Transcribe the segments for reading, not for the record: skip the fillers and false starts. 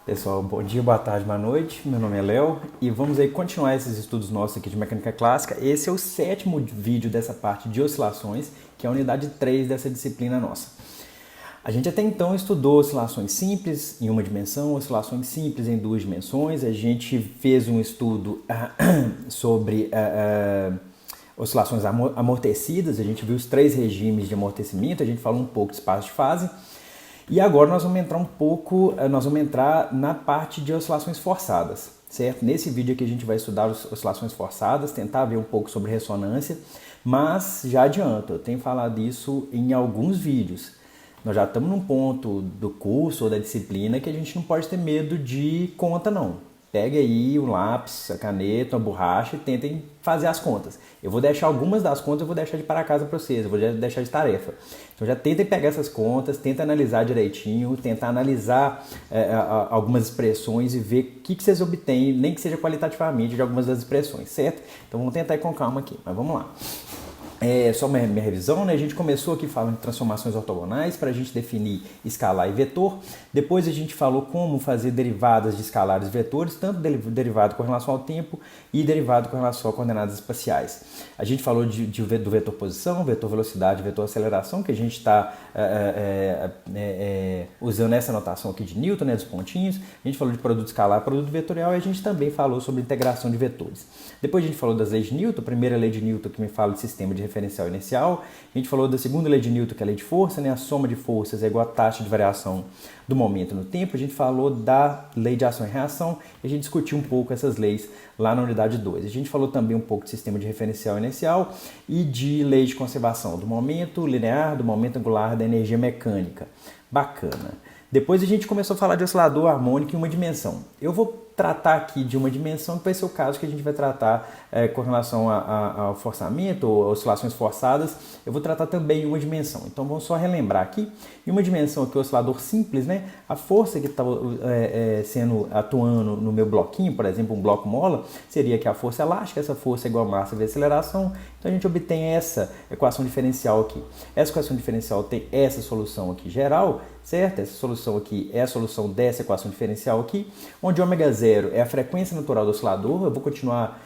Pessoal, bom dia, boa tarde, boa noite. Meu nome é Léo e vamos aí continuar esses estudos nossos aqui de mecânica clássica. Esse é o sétimo vídeo dessa parte de oscilações, que é a unidade 3 dessa disciplina nossa. A gente até então estudou oscilações simples em uma dimensão, oscilações simples em duas dimensões. A gente fez um estudo sobre oscilações amortecidas. A gente viu os três regimes de amortecimento, a gente falou um pouco de espaço de fase. E agora nós vamos entrar na parte de oscilações forçadas, certo? Nesse vídeo aqui a gente vai estudar as oscilações forçadas, tentar ver um pouco sobre ressonância, mas já adianto, eu tenho falado isso em alguns vídeos. Nós já estamos num ponto do curso ou da disciplina que a gente não pode ter medo de conta, não. Pegue aí o lápis, a caneta, a borracha e tentem fazer as contas. Eu vou deixar algumas das contas, eu vou deixar de para casa para vocês, eu vou deixar de tarefa. Então já tentem pegar essas contas, tentem analisar direitinho, tentar analisar algumas expressões e ver o que vocês obtêm, nem que seja qualitativamente, de algumas das expressões, certo? Então vamos tentar ir com calma aqui, mas vamos lá. Só minha revisão, né? A gente começou aqui falando de transformações ortogonais para a gente definir escalar e vetor. Depois a gente falou como fazer derivadas de escalares e vetores, tanto derivado com relação ao tempo e derivado com relação a coordenadas espaciais. A gente falou do vetor posição, vetor velocidade, vetor aceleração, que a gente está usando essa notação aqui de Newton, né, dos pontinhos. A gente falou de produto escalar, produto vetorial, e a gente também falou sobre integração de vetores. Depois a gente falou das leis de Newton, a primeira lei de Newton que me fala de sistema de referencial inicial. A gente falou da segunda lei de Newton, que é a lei de força, né? A soma de forças é igual à taxa de variação do momento no tempo. A gente falou da lei de ação e reação e a gente discutiu um pouco essas leis lá na unidade 2. A gente falou também um pouco de sistema de referencial inicial e de lei de conservação do momento linear, do momento angular, da energia mecânica. Bacana. Depois a gente começou a falar de oscilador harmônico em uma dimensão. Eu vou tratar aqui de uma dimensão que vai ser o caso que a gente vai tratar com relação ao forçamento ou oscilações forçadas. Eu vou tratar também em uma dimensão. Então vamos só relembrar aqui. Em uma dimensão aqui, o oscilador simples, né? A força que está atuando no meu bloquinho, por exemplo, um bloco mola, seria aqui a força elástica. Essa força é igual a massa vezes aceleração. Então a gente obtém essa equação diferencial aqui. Essa equação diferencial tem essa solução aqui geral, certo? Essa solução aqui é a solução dessa equação diferencial aqui, onde ômega 0 é a frequência natural do oscilador. Eu vou continuar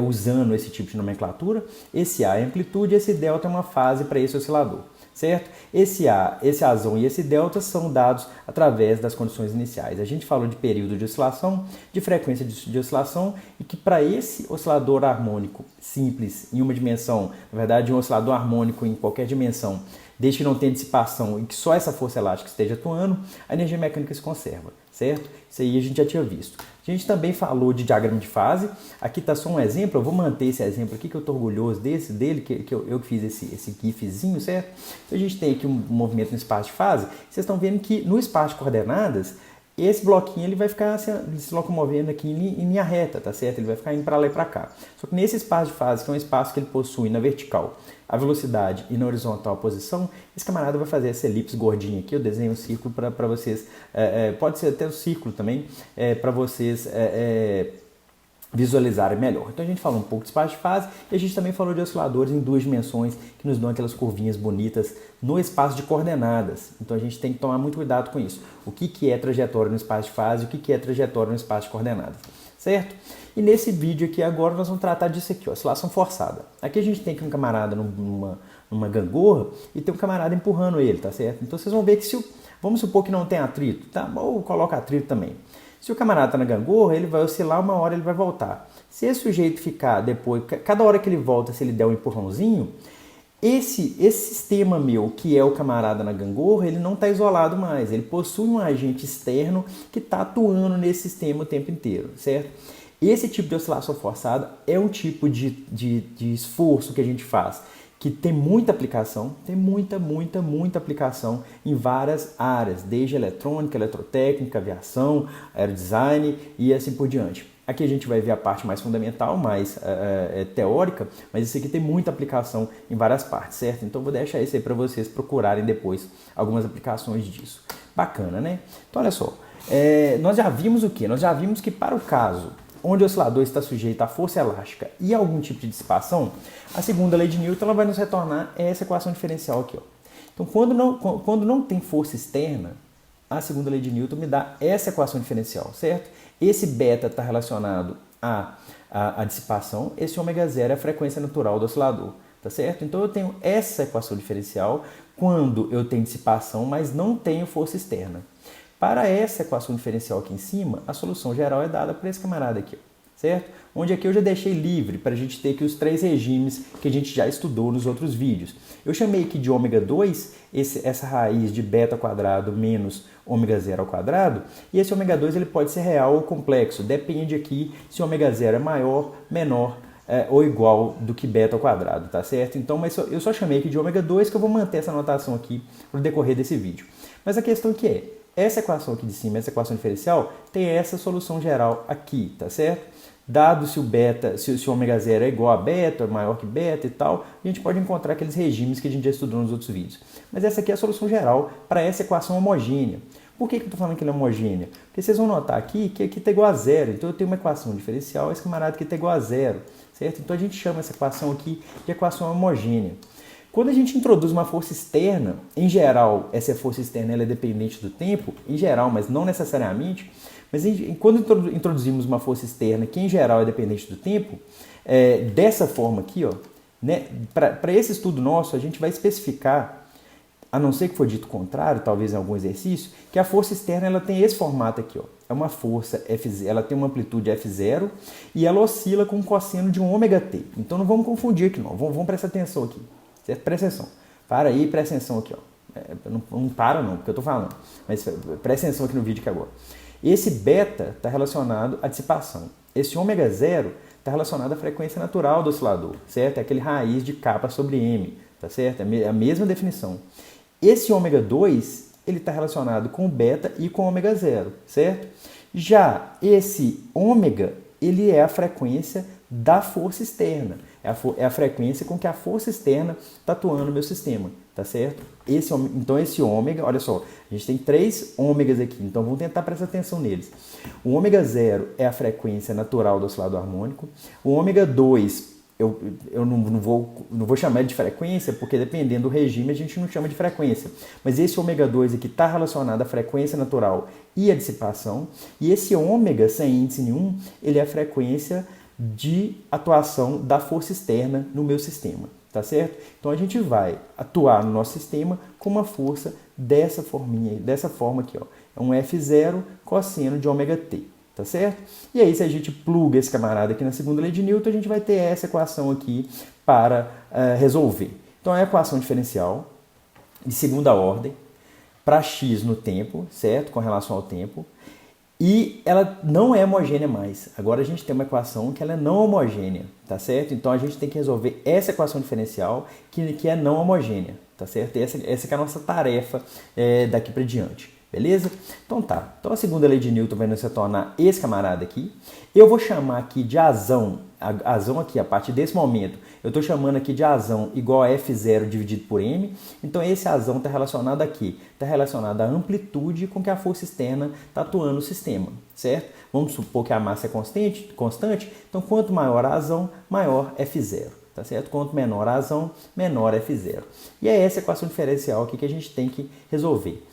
usando esse tipo de nomenclatura. Esse A é a amplitude, esse delta é uma fase para esse oscilador, certo? Esse A, esse Azão e esse delta são dados através das condições iniciais. A gente falou de período de oscilação, de frequência de oscilação, e que para esse oscilador harmônico simples em uma dimensão, na verdade um oscilador harmônico em qualquer dimensão, desde que não tenha dissipação e que só essa força elástica esteja atuando, a energia mecânica se conserva, certo? Isso aí a gente já tinha visto. A gente também falou de diagrama de fase. Aqui está só um exemplo, eu vou manter esse exemplo aqui, que eu estou orgulhoso dele, que eu fiz esse gifzinho, certo? Então a gente tem aqui um movimento no espaço de fase. Vocês estão vendo que no espaço de coordenadas, esse bloquinho ele vai ficar se locomovendo aqui em linha reta, tá certo? Ele vai ficar indo para lá e para cá. Só que nesse espaço de fase, que é um espaço que ele possui na vertical a velocidade e na horizontal a posição, esse camarada vai fazer essa elipse gordinha aqui. Eu desenho um círculo para vocês, pode ser até um círculo também, para vocês visualizarem melhor. Então a gente falou um pouco de espaço de fase e a gente também falou de osciladores em duas dimensões que nos dão aquelas curvinhas bonitas no espaço de coordenadas. Então a gente tem que tomar muito cuidado com isso. O que é trajetória no espaço de fase e o que é trajetória no espaço de coordenadas, certo? E nesse vídeo aqui agora nós vamos tratar disso aqui, ó, oscilação forçada. Aqui a gente tem aqui um camarada numa gangorra e tem um camarada empurrando ele, tá certo? Então vocês vão ver que vamos supor que não tem atrito, tá? Ou coloca atrito também. Se o camarada está na gangorra, ele vai oscilar, uma hora ele vai voltar. Se esse sujeito ficar depois, cada hora que ele volta, se ele der um empurrãozinho, esse sistema meu, que é o camarada na gangorra, ele não está isolado mais. Ele possui um agente externo que está atuando nesse sistema o tempo inteiro, certo? Esse tipo de oscilação forçada é um tipo de esforço que a gente faz, que tem muita aplicação, tem muita aplicação em várias áreas, desde eletrônica, eletrotécnica, aviação, aerodesign e assim por diante. Aqui a gente vai ver a parte mais fundamental, mais teórica, mas isso aqui tem muita aplicação em várias partes, certo? Então vou deixar isso aí para vocês procurarem depois algumas aplicações disso. Bacana, né? Então olha só, nós já vimos o quê? Nós já vimos que para o caso onde o oscilador está sujeito à força elástica e algum tipo de dissipação, a segunda lei de Newton ela vai nos retornar essa equação diferencial aqui, ó. Então, quando não tem força externa, a segunda lei de Newton me dá essa equação diferencial, certo? Esse beta está relacionado à dissipação, esse ômega zero é a frequência natural do oscilador, tá certo? Então eu tenho essa equação diferencial quando eu tenho dissipação, mas não tenho força externa. Para essa equação diferencial aqui em cima, a solução geral é dada por esse camarada aqui, certo? Onde aqui eu já deixei livre para a gente ter aqui os três regimes que a gente já estudou nos outros vídeos. Eu chamei aqui de ômega 2, essa raiz de beta ao quadrado menos ômega zero ao quadrado, e esse ômega 2 ele pode ser real ou complexo, depende aqui se ômega zero é maior, menor ou igual do que beta ao quadrado, tá certo? Então, mas eu só chamei aqui de ômega 2 que eu vou manter essa notação aqui no decorrer desse vídeo. Mas a questão que é, essa equação aqui de cima, essa equação diferencial, tem essa solução geral aqui, tá certo? Dado se o beta, se o ômega zero é igual a beta, maior que beta e tal, a gente pode encontrar aqueles regimes que a gente já estudou nos outros vídeos. Mas essa aqui é a solução geral para essa equação homogênea. Por que eu estou falando que ela é homogênea? Porque vocês vão notar aqui que aqui está igual a zero. Então eu tenho uma equação diferencial, esse camarada aqui está igual a zero, certo? Então a gente chama essa equação aqui de equação homogênea. Quando a gente introduz uma força externa, em geral, essa força externa ela é dependente do tempo, em geral, mas não necessariamente, mas quando introduzimos uma força externa que em geral é dependente do tempo, dessa forma aqui, ó, né, para esse estudo nosso, a gente vai especificar, a não ser que for dito contrário, talvez em algum exercício, que a força externa ela tem esse formato aqui, ó. É uma força F0, ela tem uma amplitude F0 e ela oscila com um cosseno de um ômega t. Então não vamos confundir aqui não, vamos prestar atenção aqui. Certo? Presta atenção. Para aí, presta atenção aqui, ó. Não para não, porque eu estou falando. Mas presta atenção aqui no vídeo aqui agora. Esse beta está relacionado à dissipação. Esse ômega zero está relacionado à frequência natural do oscilador, certo? É aquele raiz de K sobre M, tá certo? É a mesma definição. Esse ômega 2, ele está relacionado com o beta e com o ômega zero, certo? Já esse ômega, ele é a frequência da força externa. É a frequência com que a força externa está atuando no meu sistema, tá certo? Então esse ômega, olha só, a gente tem 3 ômegas aqui, então vamos tentar prestar atenção neles. O ômega 0 é a frequência natural do oscilador harmônico. O ômega 2, eu não vou chamar de frequência, porque dependendo do regime a gente não chama de frequência. Mas esse ômega 2 aqui está relacionado à frequência natural e à dissipação. E esse ômega, sem índice nenhum, ele é a frequência de atuação da força externa no meu sistema, tá certo? Então a gente vai atuar no nosso sistema com uma força dessa forma aqui, ó. É um F0 cosseno de ômega t, tá certo? E aí se a gente pluga esse camarada aqui na segunda lei de Newton, a gente vai ter essa equação aqui para resolver. Então é a equação diferencial de segunda ordem para x no tempo, certo? Com relação ao tempo. E ela não é homogênea mais. Agora a gente tem uma equação que ela é não homogênea, tá certo? Então a gente tem que resolver essa equação diferencial que é não homogênea, tá certo? Essa que é a nossa tarefa daqui para diante, beleza? Então tá. Então a segunda lei de Newton vai nos retornar esse camarada aqui. Eu vou chamar aqui de azão, a azão aqui, a partir desse momento, eu estou chamando aqui de azão igual a F0 dividido por M. Então esse azão está relacionado aqui, está relacionado à amplitude com que a força externa está atuando no sistema, certo? Vamos supor que a massa é constante, então quanto maior a azão, maior F0, tá certo? Quanto menor a azão, menor F0. E é essa equação diferencial aqui que a gente tem que resolver.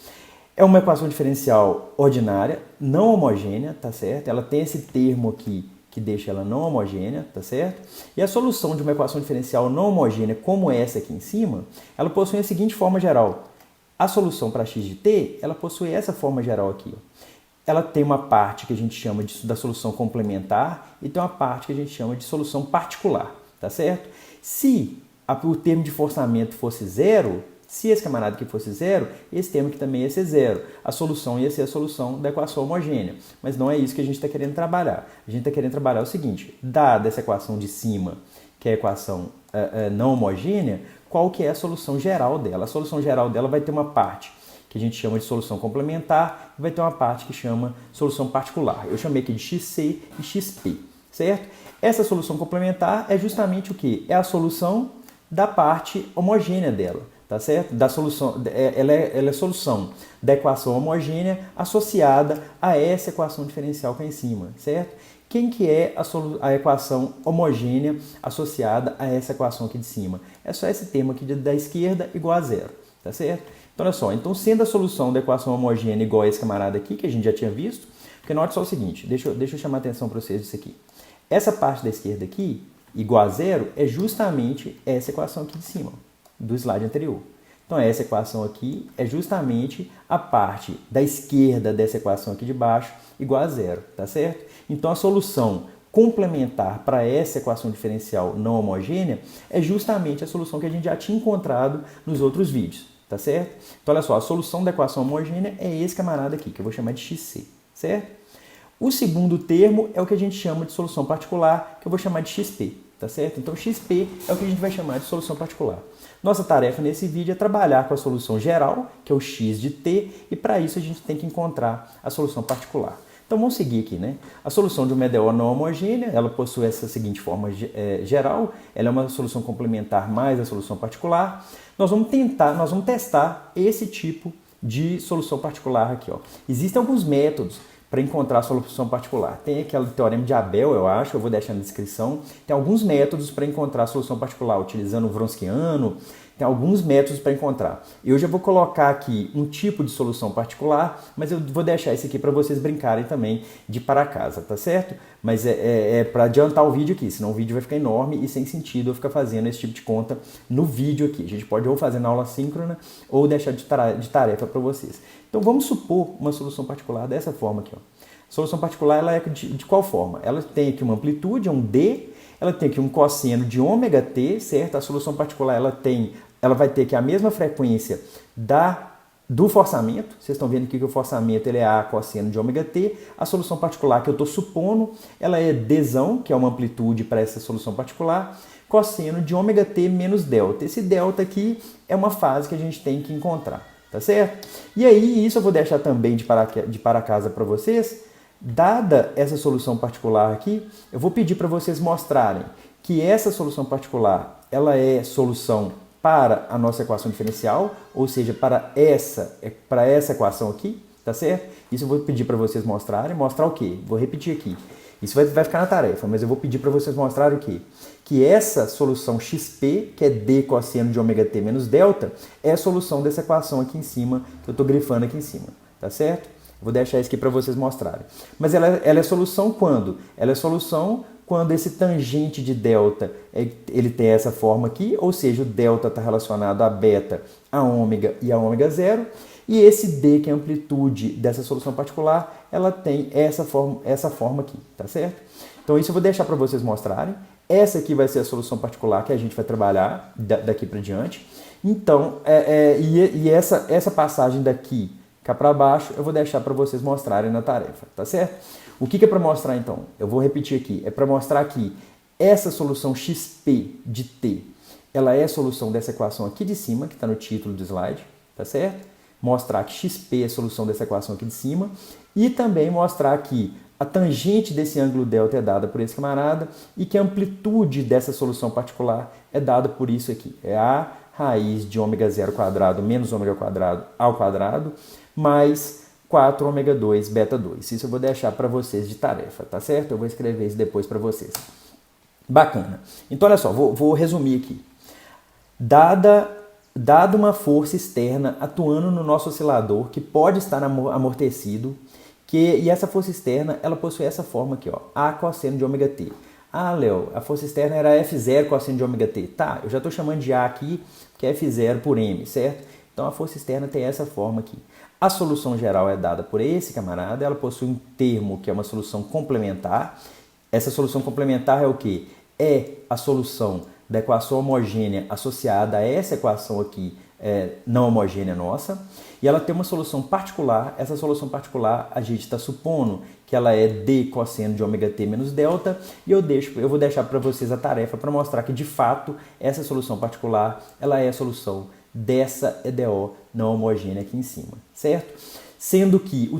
É uma equação diferencial ordinária, não homogênea, tá certo? Ela tem esse termo aqui que deixa ela não homogênea, tá certo? E a solução de uma equação diferencial não homogênea, como essa aqui em cima, ela possui a seguinte forma geral. A solução para x de t, ela possui essa forma geral aqui, ó. Ela tem uma parte que a gente chama da solução complementar e tem uma parte que a gente chama de solução particular, tá certo? Se o termo de forçamento fosse zero, se esse camarada aqui fosse zero, esse termo aqui também ia ser zero. A solução ia ser a solução da equação homogênea. Mas não é isso que a gente está querendo trabalhar. A gente está querendo trabalhar o seguinte: dada essa equação de cima, que é a equação não homogênea, qual que é a solução geral dela? A solução geral dela vai ter uma parte que a gente chama de solução complementar e vai ter uma parte que chama solução particular. Eu chamei aqui de XC e XP, certo? Essa solução complementar é justamente o quê? É a solução da parte homogênea dela. Tá certo? Da solução, ela é a solução da equação homogênea associada a essa equação diferencial cá em cima, certo? Quem que é a equação homogênea associada a essa equação aqui de cima? É só esse termo aqui da esquerda igual a zero, tá certo? Então, olha só, então sendo a solução da equação homogênea igual a esse camarada aqui, que a gente já tinha visto, porque note só o seguinte, deixa eu chamar a atenção para vocês disso aqui. Essa parte da esquerda aqui, igual a zero, é justamente essa equação aqui de cima, do slide anterior. Então, essa equação aqui é justamente a parte da esquerda dessa equação aqui de baixo, igual a zero, tá certo? Então, a solução complementar para essa equação diferencial não homogênea é justamente a solução que a gente já tinha encontrado nos outros vídeos, tá certo? Então, olha só, a solução da equação homogênea é esse camarada aqui, que eu vou chamar de XC, certo? O segundo termo é o que a gente chama de solução particular, que eu vou chamar de XP, tá certo? Então, XP é o que a gente vai chamar de solução particular. Nossa tarefa nesse vídeo é trabalhar com a solução geral, que é o x de t, e para isso a gente tem que encontrar a solução particular. Então, vamos seguir aqui, né? A solução de uma EDO não homogênea, ela possui essa seguinte forma geral, ela é uma solução complementar mais a solução particular. Nós vamos testar esse tipo de solução particular aqui, ó. Existem alguns métodos para encontrar a solução particular. Tem aquele teorema de Abel, eu acho, eu vou deixar na descrição. Tem alguns métodos para encontrar a solução particular, utilizando o Wronskiano. Tem alguns métodos para encontrar. Eu já vou colocar aqui um tipo de solução particular, mas eu vou deixar esse aqui para vocês brincarem também de para casa, tá certo? Mas é para adiantar o vídeo aqui, senão o vídeo vai ficar enorme e sem sentido eu ficar fazendo esse tipo de conta no vídeo aqui. A gente pode ou fazer na aula síncrona ou deixar de tarefa para vocês. Então vamos supor uma solução particular dessa forma aqui, ó. A solução particular ela é de qual forma? Ela tem aqui uma amplitude, é um D, ela tem aqui um cosseno de ômega t, certo? A solução particular ela vai ter aqui a mesma frequência do forçamento. Vocês estão vendo aqui que o forçamento ele é A cosseno de ômega t. A solução particular que eu estou supondo, ela é Dzão, que é uma amplitude para essa solução particular, cosseno de ômega t menos delta. Esse delta aqui é uma fase que a gente tem que encontrar, tá certo? E aí, isso eu vou deixar também de para casa para vocês. Dada essa solução particular aqui, eu vou pedir para vocês mostrarem que essa solução particular ela é solução para a nossa equação diferencial, ou seja, para essa equação aqui, tá certo? Isso eu vou pedir para vocês mostrarem. Mostrar o quê? Vou repetir aqui. Isso vai ficar na tarefa, mas eu vou pedir para vocês mostrarem o quê? Que essa solução XP, que é D cosseno de ômega t menos delta, é a solução dessa equação aqui em cima, que eu estou grifando aqui em cima, tá certo? Vou deixar isso aqui para vocês mostrarem. Mas ela é solução quando? Ela é solução quando esse tangente de delta ele tem essa forma aqui, ou seja, o delta está relacionado a beta, a ômega e a ômega zero, e esse D, que é a amplitude dessa solução particular, ela tem essa forma aqui, tá certo? Então isso eu vou deixar para vocês mostrarem. Essa aqui vai ser a solução particular que a gente vai trabalhar daqui para diante. Então, essa passagem daqui cá para baixo, eu vou deixar para vocês mostrarem na tarefa, tá certo? O que é para mostrar então? Eu vou repetir aqui. É para mostrar que essa solução XP de t, ela é a solução dessa equação aqui de cima, que está no título do slide, tá certo? Mostrar que XP é a solução dessa equação aqui de cima e também mostrar que a tangente desse ângulo delta é dada por esse camarada e que a amplitude dessa solução particular é dada por isso aqui. É a raiz de ômega zero quadrado menos ômega quadrado ao quadrado mais 4 ômega 2 beta 2. Isso eu vou deixar para vocês de tarefa, tá certo? Eu vou escrever isso depois para vocês. Bacana. Então, olha só, vou resumir aqui. Dada uma força externa atuando no nosso oscilador, que pode estar amortecido, e essa força externa, ela possui essa forma aqui, ó, A cosseno de ômega t. Ah, Léo, a força externa era F0 cosseno de ômega t. Tá, eu já estou chamando de A aqui, que é F0 por M, certo? Então, a força externa tem essa forma aqui. A solução geral é dada por esse camarada, ela possui um termo que é uma solução complementar. Essa solução complementar é o quê? É a solução da equação homogênea associada a essa equação aqui não homogênea nossa. E ela tem uma solução particular. Essa solução particular a gente está supondo que ela é D cosseno de ômega t menos delta. E eu vou deixar para vocês a tarefa para mostrar que de fato essa solução particular ela é a solução dessa EDO não homogênea aqui em cima, certo? Sendo que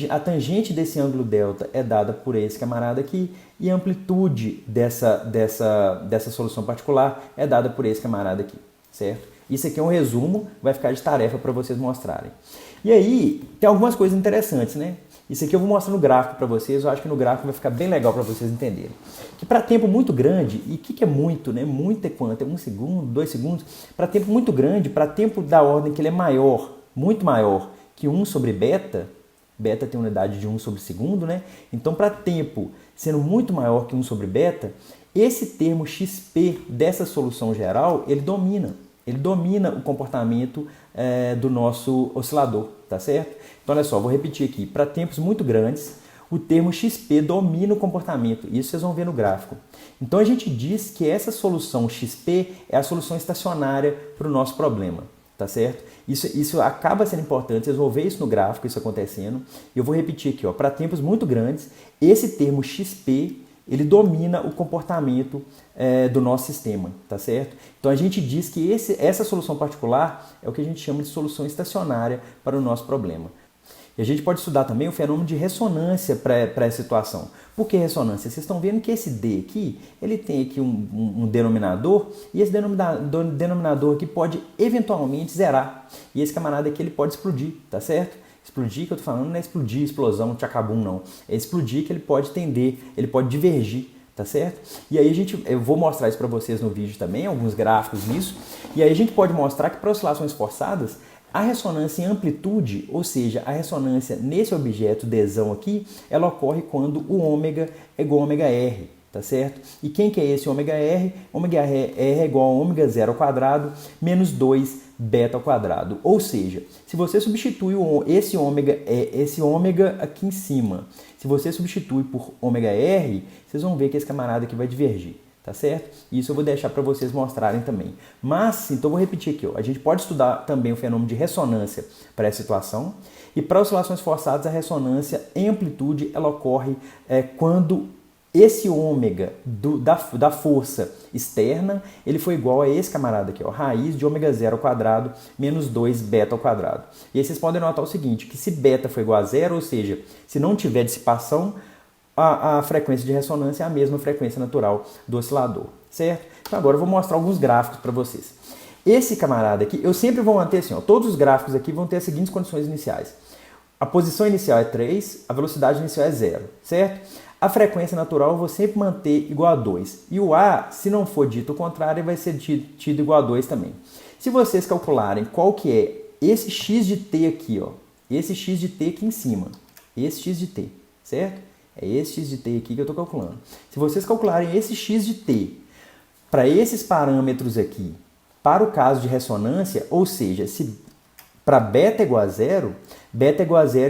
a tangente desse ângulo delta é dada por esse camarada aqui e a amplitude dessa solução particular é dada por esse camarada aqui, certo? Isso aqui é um resumo, vai ficar de tarefa para vocês mostrarem. E aí, tem algumas coisas interessantes, né? Isso aqui eu vou mostrar no gráfico para vocês, eu acho que no gráfico vai ficar bem legal para vocês entenderem. Que para tempo muito grande, e o que é muito, né? Muito é quanto? É 1 segundo, 2 segundos? Para tempo muito grande, para tempo da ordem que ele é maior, muito maior que 1 sobre beta, beta tem unidade de 1 sobre segundo, né? Então, para tempo sendo muito maior que 1 sobre beta, esse termo XP dessa solução geral, ele domina o comportamento do nosso oscilador, tá certo? Então, olha só, vou repetir aqui. Para tempos muito grandes, o termo XP domina o comportamento. Isso vocês vão ver no gráfico. Então, a gente diz que essa solução XP é a solução estacionária para o nosso problema, tá certo? Isso acaba sendo importante, vocês vão ver isso no gráfico, isso acontecendo. E eu vou repetir aqui, para tempos muito grandes, esse termo XP, ele domina o comportamento do nosso sistema, tá certo? Então a gente diz que essa solução particular é o que a gente chama de solução estacionária para o nosso problema. E a gente pode estudar também o fenômeno de ressonância para essa situação. Por que ressonância? Vocês estão vendo que esse D aqui, ele tem aqui um denominador, e esse denominador aqui pode eventualmente zerar. E esse camarada aqui ele pode explodir, tá certo? Explodir, que eu tô falando, não é explodir, explosão, tchacabum, não. É explodir que ele pode tender, ele pode divergir, tá certo? E aí eu vou mostrar isso para vocês no vídeo também, alguns gráficos nisso. E aí a gente pode mostrar que para oscilações forçadas, a ressonância em amplitude, ou seja, a ressonância nesse objeto Dzão aqui, ela ocorre quando o ômega é igual a ômega R, tá certo? E quem que é esse ômega R? Ômega R é igual a ômega 0 ao quadrado menos 2 beta ao quadrado. Ou seja, se você substitui esse ômega aqui em cima, se você substitui por ômega R, vocês vão ver que esse camarada aqui vai divergir. Tá certo? Isso eu vou deixar para vocês mostrarem também. Mas, então eu vou repetir aqui, a gente pode estudar também o fenômeno de ressonância para essa situação. E para oscilações forçadas, a ressonância em amplitude, ela ocorre quando esse ômega da força externa, ele foi igual a esse camarada aqui, raiz de ômega 0 ao quadrado menos 2 beta ao quadrado. E aí vocês podem notar o seguinte, que se beta for igual a zero, ou seja, se não tiver dissipação, a frequência de ressonância é a mesma frequência natural do oscilador, certo? Então agora eu vou mostrar alguns gráficos para vocês. Esse camarada aqui, eu sempre vou manter assim, todos os gráficos aqui vão ter as seguintes condições iniciais. A posição inicial é 3, a velocidade inicial é 0, certo? A frequência natural eu vó sempre manter igual a 2. E o A, se não for dito o contrário, vai ser tido igual a 2 também. Se vocês calcularem qual que é esse x de t aqui, esse x de t aqui em cima, esse x de t, certo? É esse x de t aqui que eu estou calculando. Se vocês calcularem esse x de t para esses parâmetros aqui, para o caso de ressonância, ou seja, se para beta igual a zero,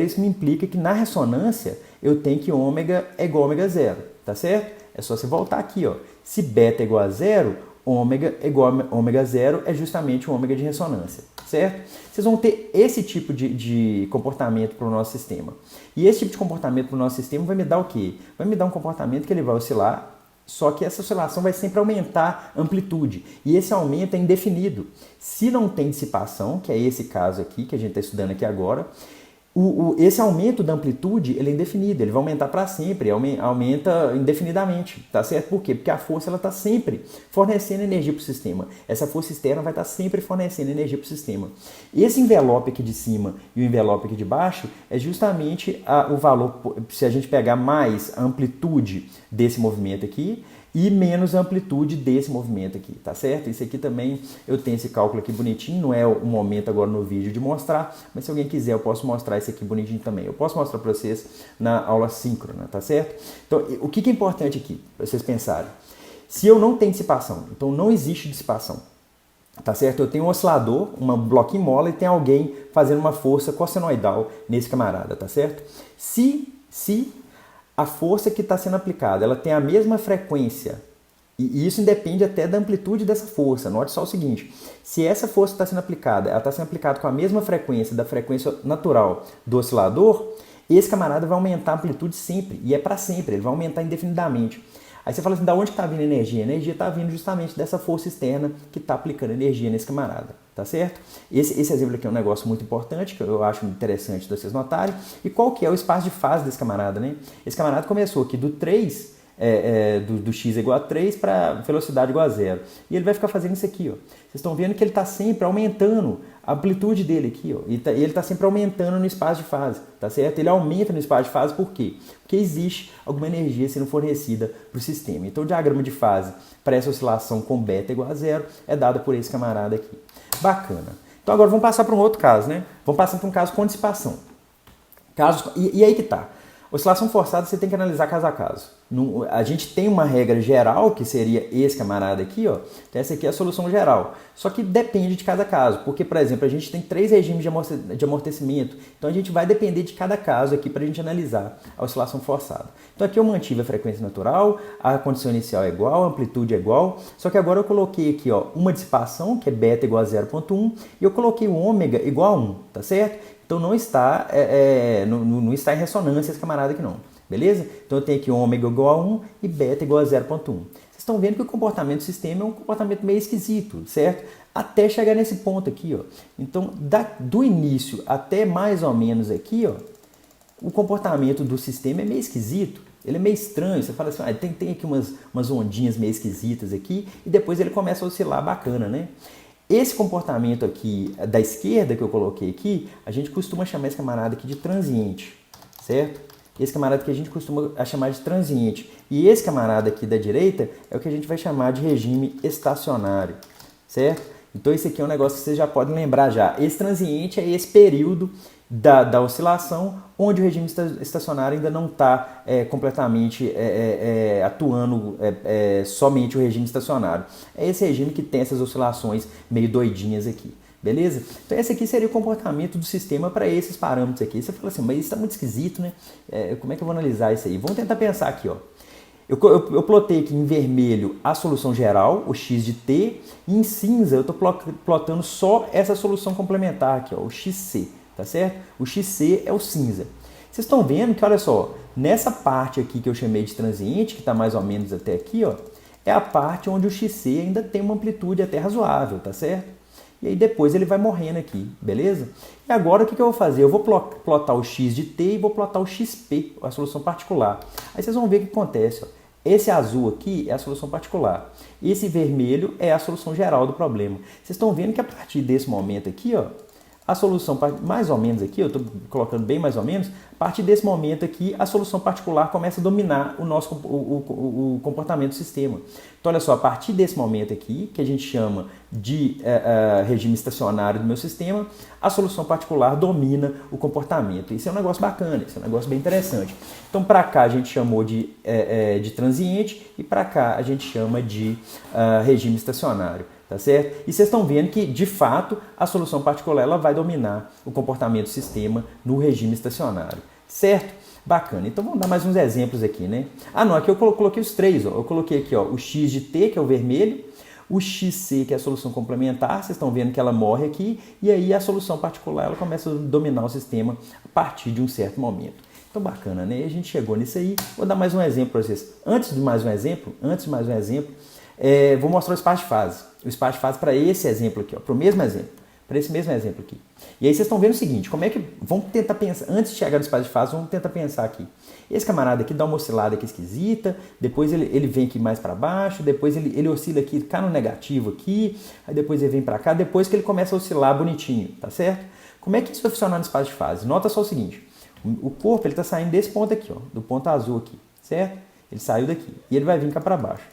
isso me implica que na ressonância eu tenho que ômega é igual a ômega zero, tá certo? É só você voltar aqui, Se beta é igual a zero, ômega é igual a ômega zero é justamente o ômega de ressonância, certo? Vocês vão ter esse tipo de comportamento para o nosso sistema. E esse tipo de comportamento para o nosso sistema vai me dar o quê? Vai me dar um comportamento que ele vai oscilar, só que essa oscilação vai sempre aumentar a amplitude. E esse aumento é indefinido. Se não tem dissipação, que é esse caso aqui, que a gente está estudando aqui agora, esse aumento da amplitude ele é indefinido, ele vai aumentar para sempre, aumenta indefinidamente, tá certo? Por quê? Porque a força está sempre fornecendo energia para o sistema. Essa força externa vai estar sempre fornecendo energia para o sistema. Esse envelope aqui de cima e o envelope aqui de baixo é justamente o valor, se a gente pegar mais a amplitude desse movimento aqui, e menos a amplitude desse movimento aqui, tá certo? Isso aqui também, eu tenho esse cálculo aqui bonitinho, não é o momento agora no vídeo de mostrar, mas se alguém quiser eu posso mostrar esse aqui bonitinho também. Eu posso mostrar para vocês na aula síncrona, tá certo? Então, o que é importante aqui, para vocês pensarem? Se eu não tenho dissipação, então não existe dissipação, tá certo? Eu tenho um oscilador, um bloquinho mola e tem alguém fazendo uma força cossenoidal nesse camarada, tá certo? Se a força que está sendo aplicada ela tem a mesma frequência, e isso independe até da amplitude dessa força. Note só o seguinte, se essa força está sendo aplicada, ela está sendo aplicada com a mesma frequência da frequência natural do oscilador, esse camarada vai aumentar a amplitude sempre, e é para sempre, ele vai aumentar indefinidamente. Aí você fala assim, da onde está vindo a energia? A energia está vindo justamente dessa força externa que está aplicando energia nesse camarada, tá certo? Esse exemplo aqui é um negócio muito importante, que eu acho interessante de vocês notarem. E qual que é o espaço de fase desse camarada, né? Esse camarada começou aqui do 3 do x igual a 3 para velocidade igual a 0. E ele vai ficar fazendo isso aqui, ó. Vocês estão vendo que ele está sempre aumentando a amplitude dele aqui, ó. E ele está sempre aumentando no espaço de fase, tá certo? Ele aumenta no espaço de fase por quê? Porque existe alguma energia sendo fornecida para o sistema. Então o diagrama de fase para essa oscilação com beta igual a 0 é dado por esse camarada aqui. Bacana. Então agora vamos passar para um outro caso, né? Vamos passar para um caso com dissipação. E aí que tá. Oscilação forçada você tem que analisar caso a caso. A gente tem uma regra geral, que seria esse camarada aqui, ó. Então essa aqui é a solução geral. Só que depende de cada caso. Porque, por exemplo, a gente tem 3 regimes de amortecimento. Então a gente vai depender de cada caso aqui para a gente analisar a oscilação forçada. Então aqui eu mantive a frequência natural, a condição inicial é igual, a amplitude é igual. Só que agora eu coloquei aqui, ó, uma dissipação, que é beta igual a 0,1. E eu coloquei o ômega igual a 1, tá certo? Então não está em ressonância esse camarada aqui não, beleza? Então eu tenho aqui ômega igual a 1 e beta igual a 0,1. Vocês estão vendo que o comportamento do sistema é um comportamento meio esquisito, certo? Até chegar nesse ponto aqui, ó. Então do início até mais ou menos aqui, ó, o comportamento do sistema é meio esquisito. Ele é meio estranho, você fala assim, tem aqui umas ondinhas meio esquisitas aqui e depois ele começa a oscilar bacana, né? Esse comportamento aqui da esquerda que eu coloquei aqui, a gente costuma chamar esse camarada aqui de transiente, certo? Esse camarada que a gente costuma chamar de transiente. E esse camarada aqui da direita é o que a gente vai chamar de regime estacionário, certo? Então esse aqui é um negócio que vocês já podem lembrar já. Esse transiente é esse período da oscilação onde o regime estacionário ainda não está completamente atuando somente o regime estacionário. É esse regime que tem essas oscilações meio doidinhas aqui, beleza? Então esse aqui seria o comportamento do sistema para esses parâmetros aqui. Você fala assim, mas isso está muito esquisito, né? Como é que eu vou analisar isso aí? Vamos tentar pensar aqui, ó. Eu plotei aqui em vermelho a solução geral, o x de t, e em cinza eu estou plotando só essa solução complementar aqui, ó, o xc. Tá certo? O XC é o cinza. Vocês estão vendo que, olha só, nessa parte aqui que eu chamei de transiente, que está mais ou menos até aqui, ó, é a parte onde o XC ainda tem uma amplitude até razoável, tá certo? E aí depois ele vai morrendo aqui, beleza? E agora o que eu vou fazer? Eu vou plotar o x de t e vou plotar o xp, a solução particular. Aí vocês vão ver o que acontece, ó. Esse azul aqui é a solução particular. Esse vermelho é a solução geral do problema. Vocês estão vendo que a partir desse momento aqui, ó, a solução, mais ou menos aqui, eu estou colocando bem mais ou menos, a partir desse momento aqui, a solução particular começa a dominar o comportamento do sistema. Então, olha só, a partir desse momento aqui, que a gente chama de regime estacionário do meu sistema, a solução particular domina o comportamento. Isso é um negócio bacana, isso é um negócio bem interessante. Então, para cá a gente chamou de transiente e para cá a gente chama de regime estacionário. Tá certo? E vocês estão vendo que, de fato, a solução particular ela vai dominar o comportamento do sistema no regime estacionário. Certo? Bacana. Então, vamos dar mais uns exemplos aqui, né? Não, aqui eu coloquei os três. Ó. Eu coloquei aqui ó, o x de t, que é o vermelho, o xc, que é a solução complementar. Vocês estão vendo que ela morre aqui. E aí, a solução particular ela começa a dominar o sistema a partir de um certo momento. Então, bacana, né? E a gente chegou nisso aí. Vou dar mais um exemplo para vocês. Antes de mais um exemplo, vou mostrar o espaço de fase. O espaço de fase para esse exemplo aqui, para esse mesmo exemplo aqui. E aí vocês estão vendo o seguinte, vamos tentar pensar, antes de chegar no espaço de fase, vamos tentar pensar aqui. Esse camarada aqui dá uma oscilada aqui esquisita, depois ele vem aqui mais para baixo, depois ele oscila aqui, cai no negativo aqui, aí depois ele vem para cá, depois que ele começa a oscilar bonitinho, tá certo? Como é que isso vai funcionar no espaço de fase? Nota só o seguinte, o corpo ele está saindo desse ponto aqui, ó, do ponto azul aqui, certo? Ele saiu daqui e ele vai vir cá para baixo.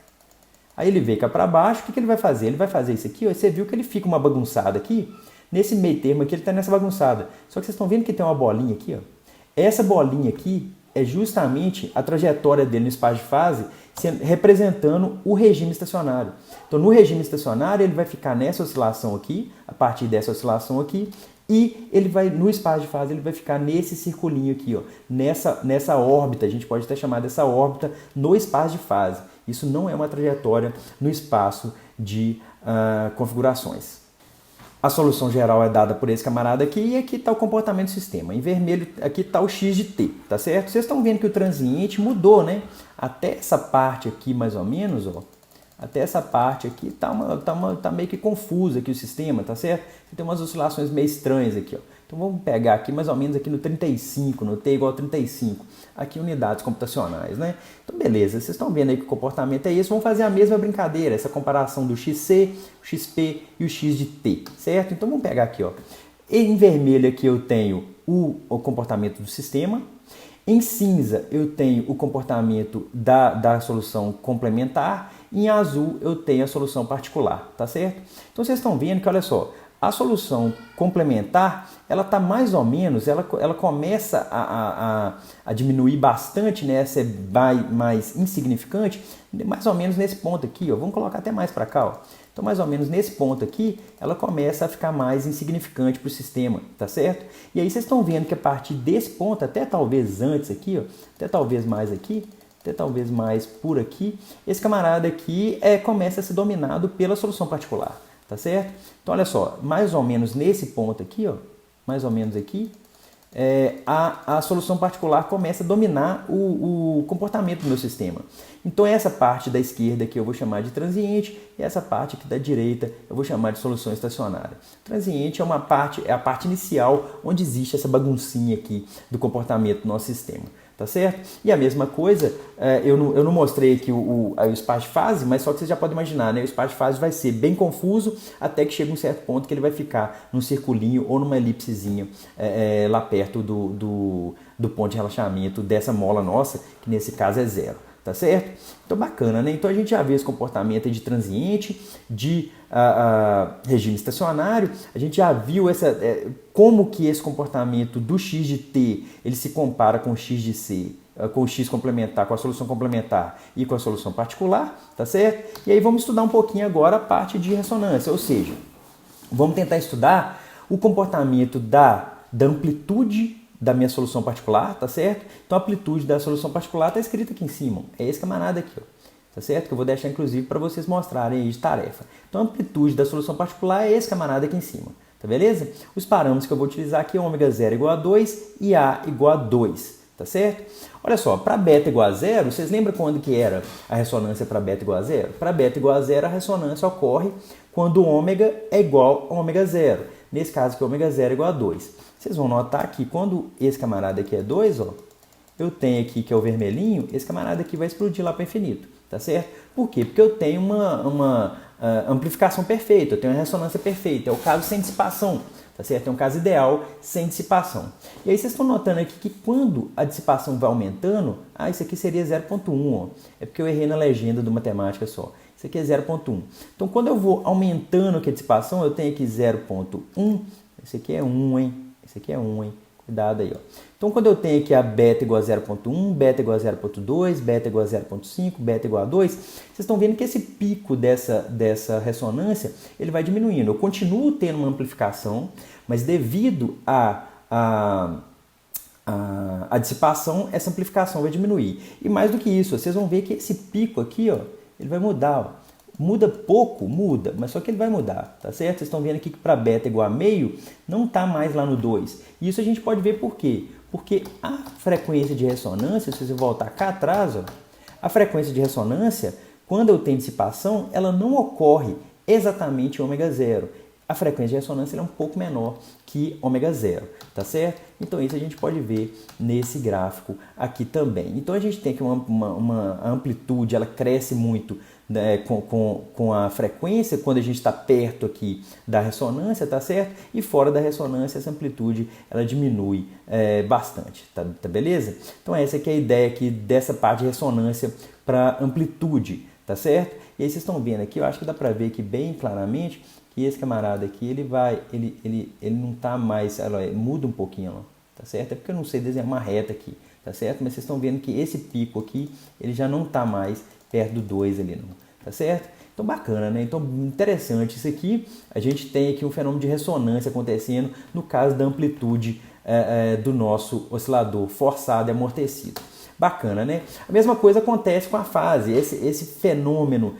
Aí ele veio cá para baixo, o que ele vai fazer? Ele vai fazer isso aqui, ó, você viu que ele fica uma bagunçada aqui, nesse meio termo aqui ele está nessa bagunçada. Só que vocês estão vendo que tem uma bolinha aqui, ó. Essa bolinha aqui é justamente a trajetória dele no espaço de fase, representando o regime estacionário. Então no regime estacionário ele vai ficar nessa oscilação aqui, a partir dessa oscilação aqui, e ele vai, no espaço de fase, ele vai ficar nesse circulinho aqui, ó, nessa órbita, a gente pode até chamar dessa órbita no espaço de fase. Isso não é uma trajetória no espaço de configurações. A solução geral é dada por esse camarada aqui e aqui está o comportamento do sistema. Em vermelho aqui está o x de t, tá certo? Vocês estão vendo que o transiente mudou, né? Até essa parte aqui mais ou menos, ó. Até essa parte aqui tá meio que confusa aqui o sistema, tá certo? Tem umas oscilações meio estranhas aqui, ó. Então vamos pegar aqui mais ou menos aqui no 35, no T igual a 35, aqui unidades computacionais, né? Então beleza, vocês estão vendo aí que o comportamento é esse, vamos fazer a mesma brincadeira, essa comparação do XC, o XP e o X de T, certo? Então vamos pegar aqui, ó. Em vermelho aqui eu tenho o comportamento do sistema, em cinza eu tenho o comportamento da solução complementar, em azul eu tenho a solução particular, tá certo? Então vocês estão vendo que, olha só, a solução complementar, ela está mais ou menos, ela começa a diminuir bastante, né? Ser mais insignificante, mais ou menos nesse ponto aqui, ó. Vamos colocar até mais para cá, ó. Então, mais ou menos nesse ponto aqui, ela começa a ficar mais insignificante para o sistema, tá certo? E aí vocês estão vendo que a partir desse ponto, até talvez antes aqui, ó, até talvez mais aqui, até talvez mais por aqui, esse camarada aqui começa a ser dominado pela solução particular, tá certo? Então, olha só, mais ou menos nesse ponto aqui, ó, mais ou menos aqui, a solução particular começa a dominar o comportamento do meu sistema. Então essa parte da esquerda aqui eu vou chamar de transiente e essa parte aqui da direita eu vou chamar de solução estacionária. Transiente é a parte inicial onde existe essa baguncinha aqui do comportamento do nosso sistema. Tá certo? E a mesma coisa, eu não mostrei aqui o espaço de fase, mas só que vocês já podem imaginar, né? O espaço de fase vai ser bem confuso até que chega um certo ponto que ele vai ficar num circulinho ou numa elipsezinha lá perto do ponto de relaxamento dessa mola nossa, que nesse caso é zero. Tá certo? Então bacana, né? Então a gente já vê esse comportamento de transiente, de regime estacionário, a gente já viu como que esse comportamento do X de T ele se compara com o X de C, com o X complementar, com a solução complementar e com a solução particular, tá certo? E aí vamos estudar um pouquinho agora a parte de ressonância, ou seja, vamos tentar estudar o comportamento da amplitude da minha solução particular, tá certo? Então a amplitude da solução particular está escrita aqui em cima, é esse camarada aqui, ó, tá certo? Que eu vou deixar inclusive para vocês mostrarem aí de tarefa. Então a amplitude da solução particular é esse camarada aqui em cima, tá beleza? Os parâmetros que eu vou utilizar aqui é ômega 0 igual a 2 e A igual a 2, tá certo? Olha só, para beta igual a 0, vocês lembram quando que era a ressonância para beta igual a 0? Para beta igual a 0, a ressonância ocorre quando o ômega é igual a ômega 0. Nesse caso aqui, ômega 0 é igual a 2. Vocês vão notar que quando esse camarada aqui é 2, ó, eu tenho aqui que é o vermelhinho, esse camarada aqui vai explodir lá para o infinito, tá certo? Por quê? Porque eu tenho uma amplificação perfeita, eu tenho uma ressonância perfeita, é o caso sem dissipação, tá certo? É um caso ideal sem dissipação. E aí vocês estão notando aqui que quando a dissipação vai aumentando, isso aqui seria 0,1, ó, é porque eu errei na legenda do matemática só. Isso aqui é 0,1. Então quando eu vou aumentando aqui a dissipação, eu tenho aqui 0,1, esse aqui é 1, hein? Esse aqui é 1, hein? Cuidado aí, ó. Então, quando eu tenho aqui a beta igual a 0,1, beta igual a 0,2, beta igual a 0,5, beta igual a 2, vocês estão vendo que esse pico dessa ressonância, ele vai diminuindo. Eu continuo tendo uma amplificação, mas devido à dissipação, essa amplificação vai diminuir. E mais do que isso, vocês vão ver que esse pico aqui, ó, ele vai mudar, ó. Muda pouco, muda, mas só que ele vai mudar, tá certo? Vocês estão vendo aqui que para beta igual a meio, não está mais lá no 2. E isso a gente pode ver por quê? Porque a frequência de ressonância, se você voltar cá atrás, ó, a frequência de ressonância, quando eu tenho dissipação, ela não ocorre exatamente em ômega 0. A frequência de ressonância é um pouco menor que ômega 0, tá certo? Então isso a gente pode ver nesse gráfico aqui também. Então a gente tem aqui uma amplitude, ela cresce muito, né, com a frequência quando a gente está perto aqui da ressonância, tá certo? E fora da ressonância essa amplitude ela diminui bastante, tá beleza? Então essa aqui é a ideia aqui dessa parte de ressonância para amplitude, tá certo? E aí vocês estão vendo aqui, eu acho que dá para ver aqui bem claramente que esse camarada aqui, ele não está mais, muda um pouquinho, ó, tá certo? É porque eu não sei desenhar uma reta aqui, tá certo? Mas vocês estão vendo que esse pico aqui, ele já não está mais perto do 2 ali, não, tá certo? Então bacana, né? Então interessante isso aqui. A gente tem aqui um fenômeno de ressonância acontecendo no caso da amplitude do nosso oscilador forçado e amortecido. Bacana, né? A mesma coisa acontece com a fase. Esse fenômeno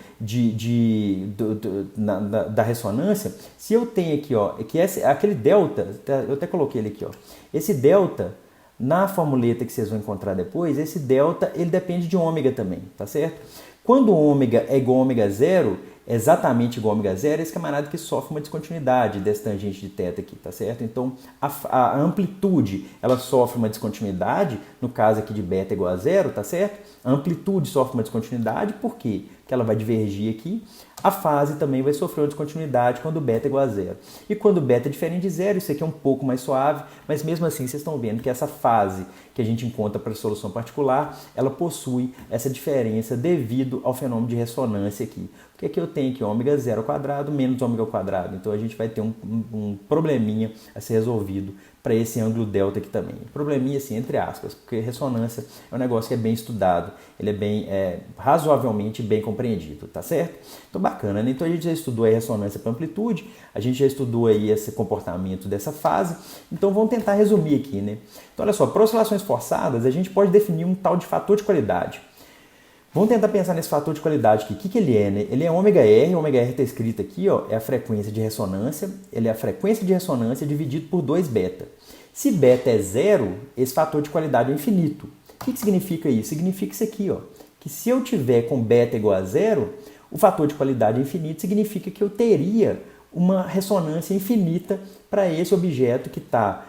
da ressonância, se eu tenho aqui, ó, que aquele delta, eu até coloquei ele aqui, ó, esse delta, na formuleta que vocês vão encontrar depois, esse delta, ele depende de ômega também, tá certo? Quando o ômega é igual a ômega 0, exatamente igual ao ômega zero é esse camarada que sofre uma descontinuidade dessa tangente de θ aqui, tá certo? Então, a amplitude, ela sofre uma descontinuidade, no caso aqui de beta igual a zero, tá certo? A amplitude sofre uma descontinuidade, por quê? Porque ela vai divergir aqui. A fase também vai sofrer uma descontinuidade quando beta é igual a zero. E quando beta é diferente de zero, isso aqui é um pouco mais suave, mas mesmo assim vocês estão vendo que essa fase que a gente encontra para a solução particular, ela possui essa diferença devido ao fenômeno de ressonância aqui. Porque aqui eu tenho aqui ômega zero ao quadrado menos ômega ao quadrado. Então a gente vai ter um probleminha a ser resolvido para esse ângulo delta aqui também. Probleminha assim, entre aspas, porque ressonância é um negócio que é bem estudado, ele é bem razoavelmente bem compreendido, tá certo? Então bacana, né? Então a gente já estudou a ressonância para amplitude, a gente já estudou aí esse comportamento dessa fase, então vamos tentar resumir aqui, né? Então olha só, para oscilações forçadas a gente pode definir um tal de fator de qualidade. Vamos tentar pensar nesse fator de qualidade aqui. O que ele é, né? Ele é ômega R está escrito aqui, ó, é a frequência de ressonância, ele é a frequência de ressonância dividido por 2 beta. Se beta é zero, esse fator de qualidade é infinito. O que significa isso? Significa isso aqui, ó, que se eu tiver com beta igual a zero, o fator de qualidade é infinito, significa que eu teria uma ressonância infinita para esse objeto que está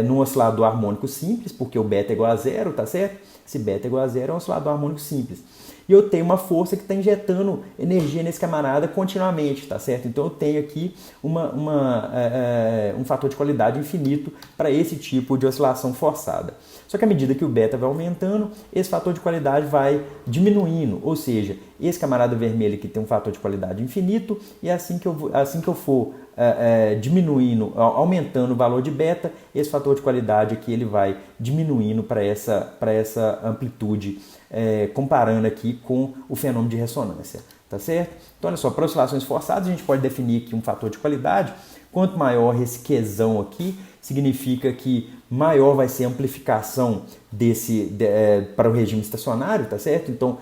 num oscilador harmônico simples, porque o beta é igual a zero, tá certo? Se beta é igual a zero, é um oscilador harmônico simples. E eu tenho uma força que está injetando energia nesse camarada continuamente, tá certo? Então eu tenho aqui um fator de qualidade infinito para esse tipo de oscilação forçada. Só que à medida que o beta vai aumentando, esse fator de qualidade vai diminuindo, ou seja, esse camarada vermelho aqui tem um fator de qualidade infinito e assim que eu for diminuindo, aumentando o valor de beta, esse fator de qualidade aqui ele vai diminuindo para essa amplitude, comparando aqui com o fenômeno de ressonância, tá certo? Então olha só, para oscilações forçadas a gente pode definir aqui um fator de qualidade. Quanto maior esse Qzão aqui, significa que maior vai ser a amplificação para o regime estacionário, tá certo? Então,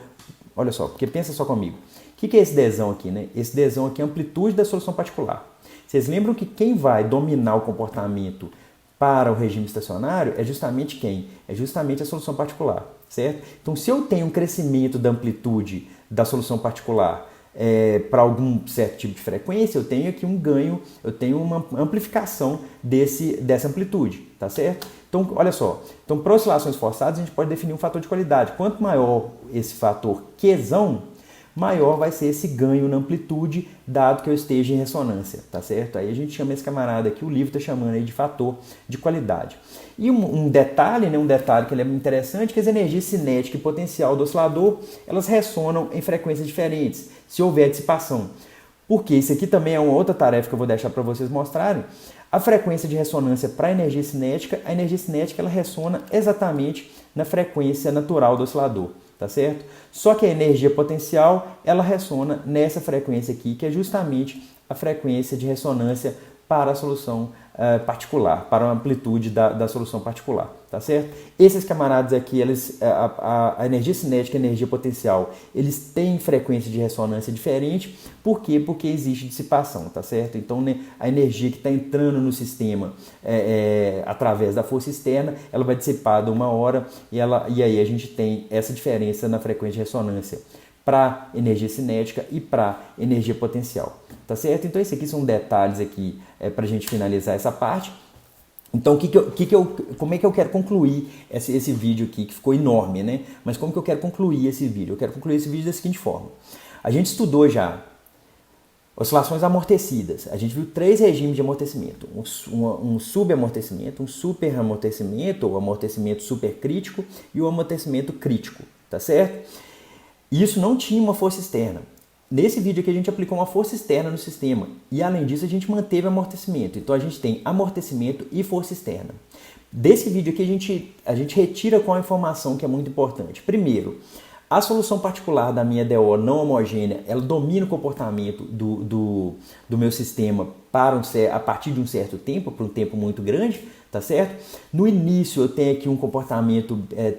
olha só, porque pensa só comigo. O que é esse Dzão aqui, né? Esse Dzão aqui é a amplitude da solução particular. Vocês lembram que quem vai dominar o comportamento para o regime estacionário é justamente quem? É justamente a solução particular, certo? Então, se eu tenho um crescimento da amplitude da solução particular para algum certo tipo de frequência, eu tenho aqui um ganho, eu tenho uma amplificação dessa amplitude, tá certo? Então, olha só, então, para oscilações forçadas a gente pode definir um fator de qualidade. Quanto maior esse fator Qzão, maior vai ser esse ganho na amplitude, dado que eu esteja em ressonância, tá certo? Aí a gente chama esse camarada aqui, o livro está chamando aí de fator de qualidade. E um detalhe, né, que ele é interessante, que as energias cinética e potencial do oscilador, elas ressonam em frequências diferentes, se houver dissipação. Porque isso aqui também é uma outra tarefa que eu vou deixar para vocês mostrarem. A frequência de ressonância para a energia cinética ela ressona exatamente na frequência natural do oscilador, tá certo? Só que a energia potencial, ela ressona nessa frequência aqui, que é justamente a frequência de ressonância para a solução particular, para a amplitude da solução particular, tá certo? Esses camaradas aqui, a energia cinética e a energia potencial, eles têm frequência de ressonância diferente. Por quê? Porque existe dissipação, tá certo? Então, né, a energia que está entrando no sistema através da força externa, ela vai dissipar de uma hora e aí a gente tem essa diferença na frequência de ressonância para energia cinética e para energia potencial, tá certo? Então, esses aqui são detalhes aqui para a gente finalizar essa parte. Então, como é que eu quero concluir esse vídeo aqui, que ficou enorme, né? Mas como que eu quero concluir esse vídeo? Eu quero concluir esse vídeo da seguinte forma. A gente estudou já oscilações amortecidas. A gente viu 3 regimes de amortecimento. Um sugamortecimento, um superamortecimento, ou amortecimento supercrítico e o amortecimento crítico, tá certo? Isso não tinha uma força externa. Nesse vídeo aqui a gente aplicou uma força externa no sistema e além disso a gente manteve amortecimento. Então a gente tem amortecimento e força externa. Desse vídeo aqui a gente retira qual a informação que é muito importante. Primeiro, a solução particular da minha DO não homogênea, ela domina o comportamento do meu sistema a partir de um certo tempo, por um tempo muito grande, tá certo? No início eu tenho aqui um comportamento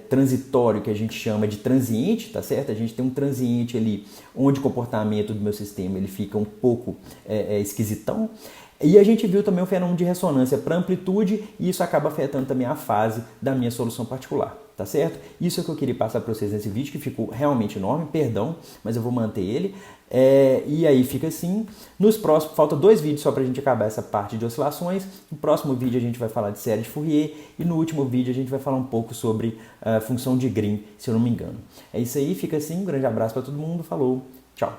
transitório que a gente chama de transiente, tá certo? A gente tem um transiente ali onde o comportamento do meu sistema ele fica um pouco esquisitão. E a gente viu também o fenômeno de ressonância para amplitude e isso acaba afetando também a fase da minha solução particular, tá certo? Isso é o que eu queria passar para vocês nesse vídeo, que ficou realmente enorme, perdão, mas eu vou manter ele. E aí fica assim. Nos próximos, falta 2 vídeos só pra gente acabar essa parte de oscilações. No próximo vídeo a gente vai falar de série de Fourier e no último vídeo a gente vai falar um pouco sobre a função de Green, se eu não me engano. É isso aí, fica assim, um grande abraço para todo mundo, falou, tchau!